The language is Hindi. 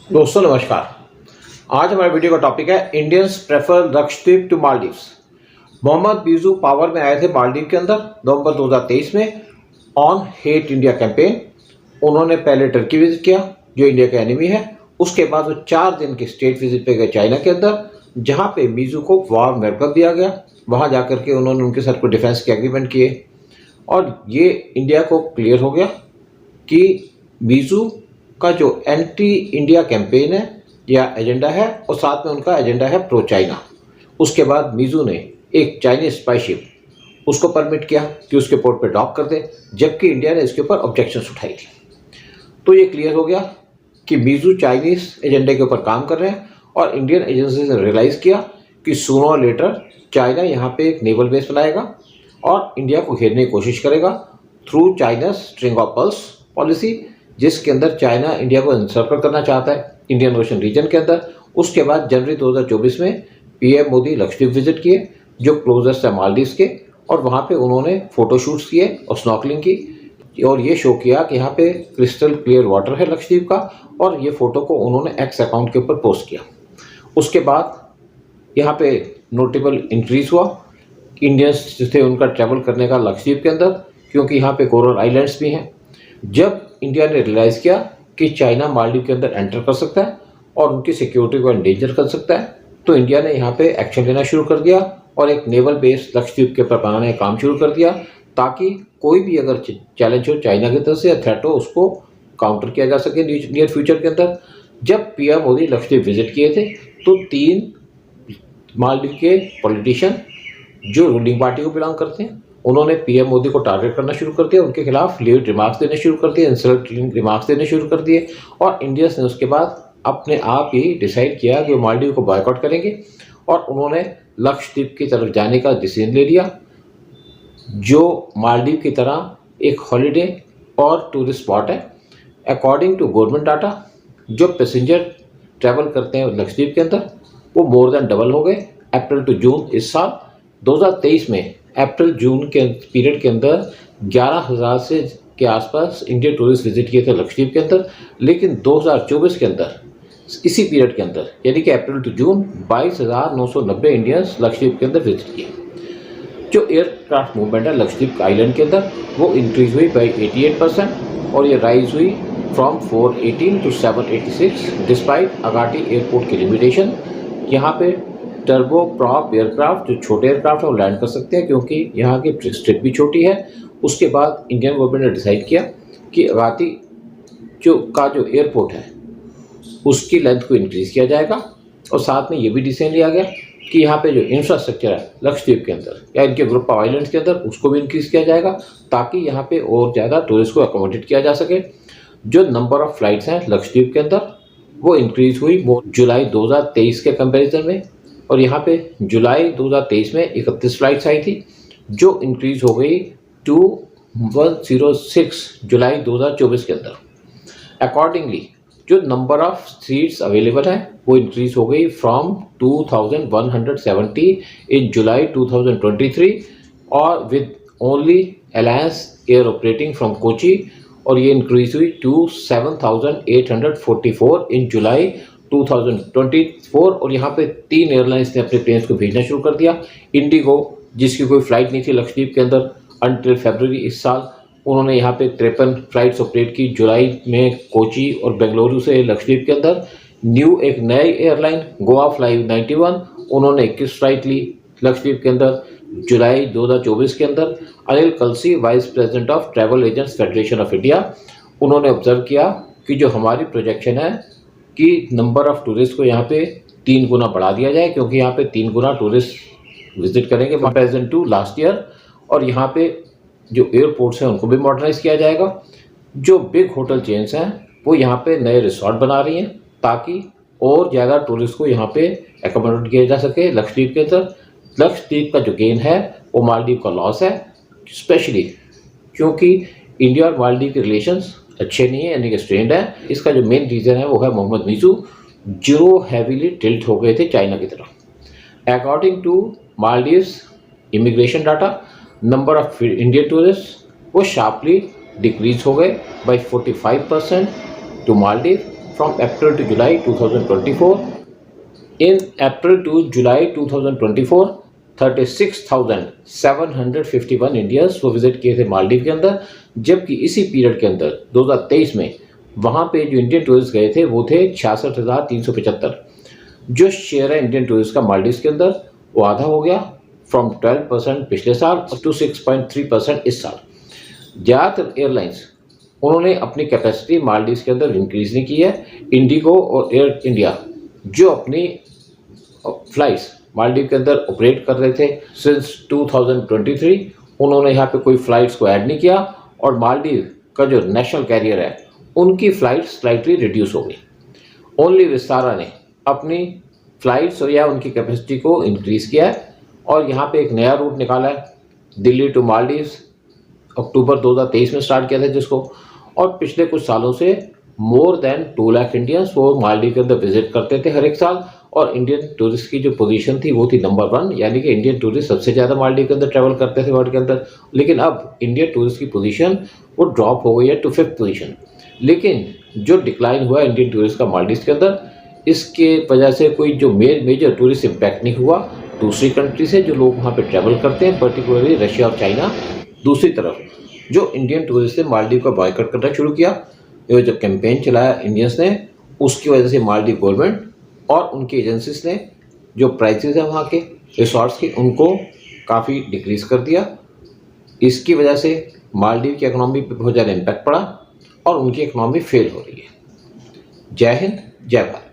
दोस्तों नमस्कार। आज हमारे वीडियो का टॉपिक है Indians prefer Lakshadweep to Maldives. Mohamed Muizzu power में आए थे मालदीव के अंदर नवंबर 2023 में ऑन हेट इंडिया कैंपेन। उन्होंने पहले टर्की विजिट किया जो इंडिया का एनिमी है। उसके बाद वो 4 दिन के स्टेट विजिट पे गए चाइना के अंदर, जहाँ पे बीजू को वार्म वेलकम दिया गया। वहाँ जाकर के उन्होंने उनके साथ कोई डिफेंस के एग्रीमेंट किए और ये इंडिया को क्लियर हो गया कि बीजू का जो एंटी इंडिया कैंपेन है या एजेंडा है और साथ में उनका एजेंडा है प्रो चाइना। उसके बाद मीजू ने एक चाइनीज स्पाईशिप उसको परमिट किया कि उसके पोर्ट पे डॉक कर दे, जबकि इंडिया ने इसके ऊपर ऑब्जेक्शंस उठाई थी। तो ये क्लियर हो गया कि मीजू चाइनीज एजेंडे के ऊपर काम कर रहे हैं और इंडियन एजेंसी ने रियलाइज़ किया कि सूनर और लेटर चाइना यहाँ पे एक नेवल बेस बनाएगा और इंडिया को घेरने की कोशिश करेगा through China string of pearls policy, जिसके अंदर चाइना इंडिया को एनसर्कल करना चाहता है इंडियन ओशन रीजन के अंदर। उसके बाद जनवरी 2024 में पीएम मोदी लक्षद्वीप विजिट किए जो क्लोजेस्ट है मालदीव्स के, और वहाँ पे उन्होंने फ़ोटोशूट्स किए और स्नॉर्कलिंग की और ये शो किया कि यहाँ पे क्रिस्टल क्लियर वाटर है लक्षद्वीप का, और ये फ़ोटो को उन्होंने एक्स अकाउंट के ऊपर पोस्ट किया। उसके बाद यहाँ पे नोटेबल इंक्रीज़ हुआ इंडियंस जो थे उनका ट्रैवल करने का लक्षद्वीप के अंदर, क्योंकि यहाँ पे कोरल आइलैंड्स भी हैं। जब इंडिया ने रियलाइज़ किया कि चाइना मालदीव के अंदर एंटर कर सकता है और उनकी सिक्योरिटी को एंडेंजर कर सकता है, तो इंडिया ने यहाँ पे एक्शन लेना शुरू कर दिया और एक नेवल बेस लक्षद्वीप के ऊपर बनाने का काम शुरू कर दिया, ताकि कोई भी अगर चैलेंज हो चाइना की तरफ से या थ्रेट हो उसको काउंटर किया जा सके नियर फ्यूचर के अंदर। जब पीएम मोदी लक्षद्वीप विजिट किए थे तो 3 मालदीव के पॉलिटिशियन जो रूलिंग पार्टी को बिलोंग करते हैं उन्होंने पीएम मोदी को टारगेट करना शुरू कर दिया, उनके खिलाफ लीड रिमार्क्स देने शुरू कर दिए, इंसल्टिंग रिमार्क्स देने शुरू कर दिए। और इंडियंस ने उसके बाद अपने आप ही डिसाइड किया कि वो मालदीव को बॉयकॉट करेंगे और उन्होंने लक्षद्वीप की तरफ जाने का डिसीजन ले लिया, जो मालदीव की तरह एक हॉलीडे और टूरिस्ट स्पॉट है। अकॉर्डिंग टू गवर्नमेंट डाटा जो पैसेंजर ट्रैवल करते हैं लक्षद्वीप के अंदर वो मोर देन डबल हो गए अप्रैल टू जून इस साल 2023 में। अप्रैल जून के पीरियड के अंदर 11,000 से के आसपास इंडियन टूरिस्ट विजिट किए थे लक्षद्वीप के अंदर, लेकिन 2024 के अंदर इसी पीरियड के अंदर यानी कि अप्रैल टू जून 22,990 इंडियंस लक्षद्वीप के अंदर विजिट किए। जो एयरक्राफ्ट मूवमेंट है लक्षद्वीप आइलैंड के अंदर वो इंक्रीज हुई बाई 88% और ये राइज हुई from 418 to 786 despite Agatti airport की लिमिटेशन। यहाँ पे टर्बो प्रॉप एयरक्राफ्ट जो छोटे एयरक्राफ्ट है वो लैंड कर सकते हैं क्योंकि यहाँ की स्ट्रिप भी छोटी है। उसके बाद इंडियन गवर्नमेंट ने डिसाइड किया कि अगाती जो एयरपोर्ट है उसकी लेंथ को इंक्रीज़ किया जाएगा और साथ में ये भी डिसीजन लिया गया कि यहाँ पे जो इंफ्रास्ट्रक्चर है लक्षद्वीप के अंदर या इनके ग्रुप ऑफ आइलैंड्स के अंदर उसको भी इंक्रीज़ किया जाएगा ताकि यहाँ पे और ज़्यादा टूरिस्ट को अकोमोडेट किया जा सके। जो नंबर ऑफ़ फ्लाइट्स हैं लक्षद्वीप के अंदर वो इंक्रीज़ हुई जुलाई 2023 के कंपेरिजन में, और यहाँ पे जुलाई 2023 में 31 फ्लाइट्स आई थी जो इंक्रीज हो गई टू 106 जुलाई 2024 के अंदर। अकॉर्डिंगली जो नंबर ऑफ सीट्स अवेलेबल है वो इंक्रीज हो गई फ्रॉम 2170 इन जुलाई 2023 और with only alliance air operating from Kochi, और ये इंक्रीज हुई टू 7,844 इन जुलाई 2024। और यहाँ पे 3 एयरलाइंस ने अपने प्लेन्स को भेजना शुरू कर दिया। इंडिगो जिसकी कोई फ़्लाइट नहीं थी लक्षद्वीप के अंदर अंटिल फरवरी इस साल, उन्होंने यहाँ पे 53 फ्लाइट्स ऑपरेट की जुलाई में कोची और बेंगलुरु से लक्षद्वीप के अंदर। न्यू एक नई एयरलाइन गोवा फ्लाई 91 उन्होंने 21 फ्लाइट ली लक्षद्वीप के अंदर जुलाई 2024 के अंदर। Anil Kalsi vice president of travel agents federation of India उन्होंने ऑब्जर्व किया कि जो हमारी प्रोजेक्शन है कि नंबर ऑफ़ टूरिस्ट को यहाँ पे 3 गुना बढ़ा दिया जाए, क्योंकि यहाँ पे 3 गुना टूरिस्ट विजिट करेंगे कंपेरिजन टू लास्ट ईयर, और यहाँ पे जो एयरपोर्ट्स हैं उनको भी मॉडर्नाइज किया जाएगा। जो बिग होटल चेन्स हैं वो यहाँ पे नए रिसोर्ट बना रही हैं ताकि और ज़्यादा टूरिस्ट को यहाँ पे एकोमोडेट किया जा सके लक्षद्वीप के अंदर। लक्षद्वीप का जो गेन है वो मालदीव का लॉस है, स्पेशली क्योंकि इंडिया और मालदीव के रिलेशंस अच्छे नहीं है यानी कि स्ट्रेंड है। इसका जो मेन रीज़न है वो है मोहम्मद बीजू जो हैवीली टिल्ट हो गए थे चाइना की तरफ। According to Maldives immigration data number of Indian tourist वो शार्पली डिक्रीज हो गए by 45% to Maldives from April to July 2024. In April to July 2024, 36,751 Indians वो विजिट किए थे मालदीव के अंदर, जबकि इसी पीरियड के अंदर 2023 में वहाँ पे जो इंडियन टूरिस्ट गए थे वो थे 66,375। जो शेयर है इंडियन टूरिस्ट का मालदीव के अंदर वो आधा हो गया, फ्रॉम 12% पिछले साल टू 6.3% इस साल। ज़्यादातर एयरलाइंस उन्होंने अपनी कैपेसिटी मालदीव के अंदर इंक्रीज नहीं की है। इंडिगो और एयर इंडिया जो अपनी फ्लाइट्स मालदीव के अंदर ऑपरेट कर रहे थे सिंस 2023, उन्होंने यहाँ पे कोई फ़्लाइट्स को ऐड नहीं किया और मालदीव का जो नेशनल कैरियर है उनकी फ़्लाइट स्लाइटली रिड्यूस हो गई। ओनली विस्तारा ने अपनी फ़्लाइट्स या उनकी कैपेसिटी को इंक्रीज़ किया है और यहाँ पे एक नया रूट निकाला है दिल्ली टू मालदीव, अक्टूबर 2023 में स्टार्ट किया था जिसको, और पिछले कुछ सालों से मोर देन 2 लाख इंडियंस वो मालदीव के अंदर विजिट करते थे हर एक साल। और इंडियन टूरिस्ट की जो पोजीशन थी वो थी नंबर 1, यानी कि इंडियन टूरिस्ट सबसे ज़्यादा मालदीव के अंदर ट्रैवल करते थे वर्ल्ड के अंदर। लेकिन अब इंडियन टूरिस्ट की पोजीशन वो ड्रॉप हो गई है टू 5th पोजीशन। लेकिन जो डिक्लाइन हुआ इंडियन टूरिस्ट का मालदीव के अंदर, इसके वजह से कोई जो मेजर टूरिस्ट इम्पैक्ट नहीं हुआ दूसरी कंट्री से जो लोग वहाँ पे ट्रैवल करते हैं, पर्टिकुलरली रशिया और चाइना। दूसरी तरफ जो इंडियन टूरिस्ट ने मालदीव का बॉयकॉट करना शुरू किया, ये जो कैंपेन चलाया इंडियंस ने, उसकी वजह से मालदीव गवर्नमेंट और उनकी एजेंसीज ने जो प्राइसेस है वहाँ के रिसॉर्ट्स के उनको काफ़ी डिक्रीज कर दिया। इसकी वजह से मालदीव की इकोनॉमी पे बहुत ज़्यादा इम्पैक्ट पड़ा और उनकी इकोनॉमी फेल हो रही है। जय हिंद, जय भारत।